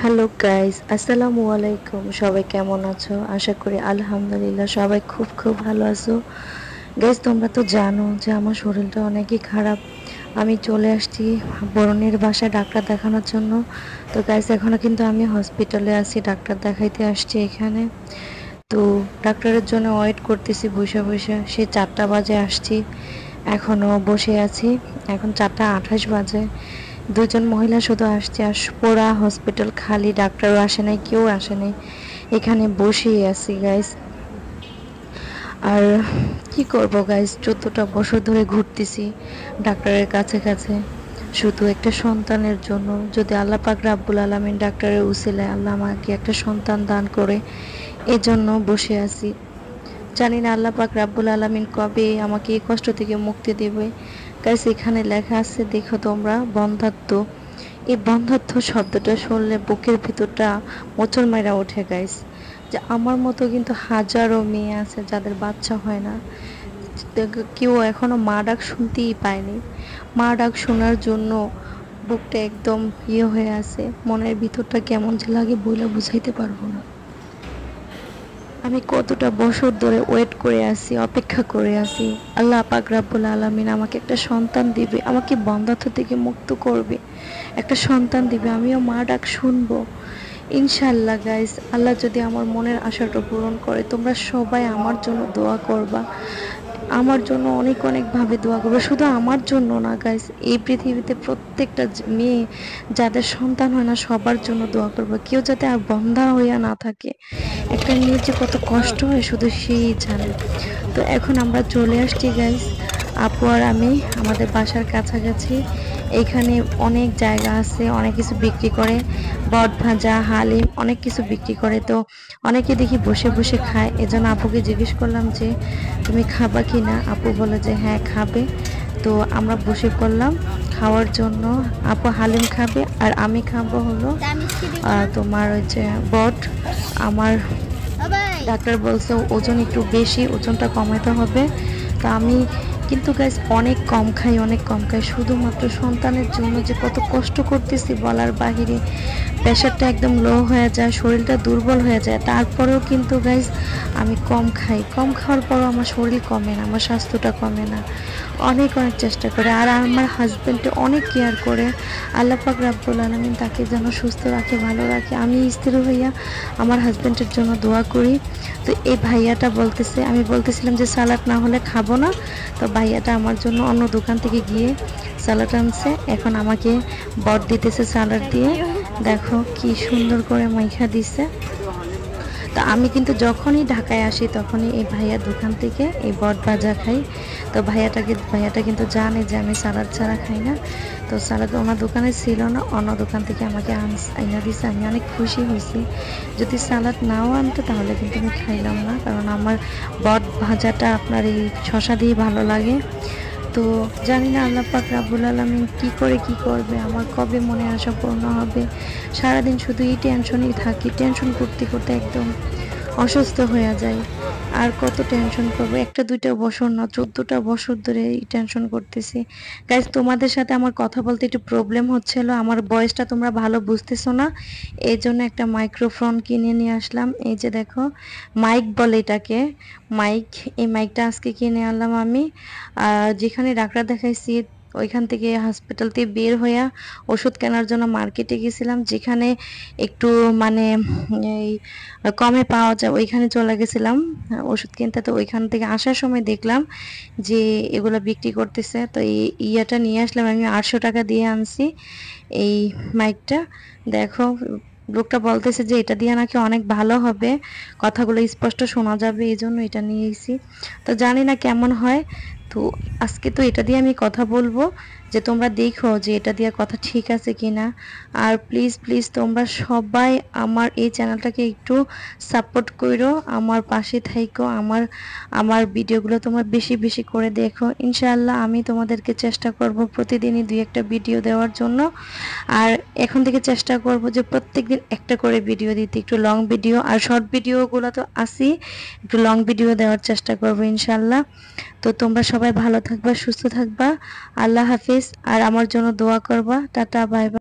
Hello guys, আসসালামু আলাইকুম। সবাই কেমন আছো? আশা করি আলহামদুলিল্লাহ সবাই খুব খুব ভালো আছো। গাইস, তোমরা তো জানো যে আমার শরীরটা অনেকই খারাপ। আমি চলে আসছি বরণের বাসায় ডাক্তার দেখানোর জন্য। তো গাইস, এখনো কিন্তু আমি হসপিটালে আছি, ডাক্তার দেখাইতে আসছি এখানে। তো ডাক্তারের জন্য ওয়েট করতেছি বসে বসে। সে 4টা বাজে আসছি, এখনো বসে আছি। এখন 4টা 28 বাজে। দুজন মহিলা শুধু আসছে, আর পুরা হসপিটাল খালি, ডাক্তারও আসে নাই, কেউ আসে নাই। এখানে বসেই আছি গাইস। আর কি করব গাইস, 14টা বছর ধরে ঘুরতেছি ডাক্তারের কাছে কাছে, শুধু একটা সন্তানের জন্য। যদি আল্লাহ পাক রাব্বুল আলামিন ডাক্তারের উসিলায় আল্লাহ আমাকে একটা সন্তান দান করে, এজন্য বসে আছি। জানি না আল্লাহ পাক রাব্বুল আলামিন কবে আমাকে এই কষ্ট থেকে মুক্তি দেবে। গাইস, এখানে লেখা আছে, দেখো তোমরা, বন্ধ্যাত্ব। এই বন্ধ্যাত্ব শব্দটা শুনলে বুকের ভিতরটা মোচড় মাইরা ওঠে গাইস। যে আমার মতো কিন্তু হাজারো মেয়ে আছে যাদের বাচ্চা হয় না, কেউ এখনো মা ডাক শুনতেই পায়নি। মা ডাক শোনার জন্য বুকটা একদম হয়ে আছে, মনের ভিতরটা কেমন যে লাগে বলে বুঝাইতে পারবো না। আমি কতটা বছর ধরে ওয়েট করে আছি, অপেক্ষা করে আছি। আল্লাহ পাক রাব্বুল আলামিন আমাকে একটা সন্তান দিবে, আমাকে বন্ধ্যাত্ব থেকে মুক্ত করবে, একটা সন্তান দিবে, আমিও মা ডাক শুনবো ইনশাল্লাহ। গাইস, আল্লাহ যদি আমার মনের আশাটা পূরণ করে, তোমরা সবাই আমার জন্য দোয়া করবা। আমার জন্য অনেক অনেকভাবে দোয়া করবে, শুধু আমার জন্য না গাইস, এই পৃথিবীতে প্রত্যেকটা মেয়ে যাদের সন্তান হয় না সবার জন্য দোয়া করবে। কেউ যাতে আর বন্ধা হইয়া না থাকে। একটা মেয়ের যে কত কষ্ট হয় শুধু সেই জানে। তো এখন আমরা চলে আসছি গাইস, আপু আর আমি, আমাদের বাসার কাছাকাছি। এখানে অনেক জায়গা আছে, অনেক কিছু বিক্রি করে, বট ভাজা, হালিম, অনেক কিছু বিক্রি করে। তো অনেকে দেখি বসে বসে খায়, এজন্য আপুকে জিজ্ঞেস করলাম যে তুমি খাবা কি না। আপু বলে যে হ্যাঁ খাবে। তো আমরা বসে পড়লাম খাওয়ার জন্য। আপু হালিম খাবে আর আমি খাবো হলো তোমার ওই যে বট। আমার ডাক্তার বলছে ওজন একটু বেশি, ওজনটা কমাতে হবে। তো আমি কিন্তু গাইস অনেক কম খাই, অনেক কম খাই, শুধুমাত্র সন্তানের জন্য যে কত কষ্ট করতেছি বলার বাহিরে। প্রেশারটা একদম লো হয়ে যায়, শরীরটা দুর্বল হয়ে যায়, তারপরেও কিন্তু গাইস আমি কম খাই। কম খাওয়ার পরও আমার শরীর কমে না, আমার স্বাস্থ্যটা কমে না। অনেক অনেক চেষ্টা করে, আর আমার হাজব্যান্ডে অনেক কেয়ার করে। আল্লাহ পাক রাব্বুল আলামিন তাকে যেন সুস্থ রাখে, ভালো রাখে। আমি স্ত্রী হইয়া আমার হাজব্যান্ডের জন্য দোয়া করি। তো এই ভাইয়াটা বলতেছে, আমি বলতেছিলাম যে সালাড না হলে খাবো না। তো ভাইয়াটা আমার জন্য অন্য দোকান থেকে গিয়ে সালাড আনছে, এখন আমাকে বট দিতেছে সালাড দিয়ে। দেখো কি সুন্দর করে মাইখা দিছে। তো আমি কিন্তু যখনই ঢাকায় আসি তখনই এই ভাইয়ার দোকান থেকে এই বট ভাজা খাই। তো ভাইয়াটা কিন্তু জানে যে আমি সালাদ ছাড়া খাই না। তো সালাদ ওনার দোকানে ছিল না, অন্য দোকান থেকে আমাকে আইনা দিছে। আমি অনেক খুশি হয়েছি। যদি সালাদ নাও আনতো তাহলে কিন্তু আমি খাইলাম না, কারণ আমার বট ভাজাটা আপনার এই শশা দিয়ে ভালো লাগে। তো জানি না আল্লাহ পাক রাব্বুল আলামিন কি করে কি করবে, আমার কবে মনে আশা পূর্ণ হবে। সারাদিন শুধু এই টেনশনই থাকি, টেনশন করতে করতে একদম অসুস্থ হয়ে যায়। আর কত টেনশন করবো, একটা দুইটা বছর না, 14টা বছর ধরে এই টেনশন করতেছি। গাইজ, তোমাদের সাথে আমার কথা বলতে একটু প্রবলেম হচ্ছিল, আমার ভয়েসটা তোমরা ভালো বুঝতেছো না, এই জন্য একটা মাইক্রোফোন কিনে নিয়ে আসলাম। এই যে দেখো, মাইক বলে এটাকে, মাইক। এই মাইকটা আজকে কিনে আনলাম আমি। আর যেখানে ডাক্তার দেখাইছি ওইখান থেকে, হসপিটাল থেকে বের হইয়া ওষুধ কেনার জন্য মার্কেটে গেছিলাম, যেখানে একটু মানে এই কমে পাওয়া যায় ওইখানে চলে গেছিলাম ওষুধ কিনতে। তো ওইখান থেকে আসার সময় দেখলাম যে এগুলো বিক্রি করতেছে। তো এই ইয়াটা নিয়ে আসলাম, আমি 800 টাকা দিয়ে আনছি এই মাইকটা। দেখো, লোকটা বলতেছে যে এটা দিয়ে নাকি অনেক ভালো হবে, কথাগুলো স্পষ্ট শোনা যাবে, এই জন্য এটা নিয়ে এসেছি। তো জানি না কেমন হয়। তো আজকে তো এটা দিয়ে আমি কথা বলবো, যে তোমরা দেখো যে এটা দিয়ে কথা ঠিক আছে কিনা। আর প্লিজ প্লিজ তোমরা সবাই আমার এই চ্যানেলটাকে একটু সাপোর্ট করো, আমার পাশে থাইকো, আমার আমার ভিডিওগুলো তোমরা বেশি বেশি করে দেখো। ইনশাআল্লাহ আমি তোমাদেরকে চেষ্টা করব প্রতিদিনই 2-1টা ভিডিও দেওয়ার জন্য। আর এখন থেকে চেষ্টা করব যে প্রত্যেকদিন একটা করে ভিডিও দিতে, একটু লং ভিডিও, আর শর্ট ভিডিওগুলো তো আসি, একটু লং ভিডিও দেওয়ার চেষ্টা করব ইনশাআল্লাহ। তো তোমরা সবাই ভালো থাকবা, সুস্থ থাকবা। আল্লাহ হাফিজ। আর আমার জন্য দোয়া করবা। Tata, bye bye.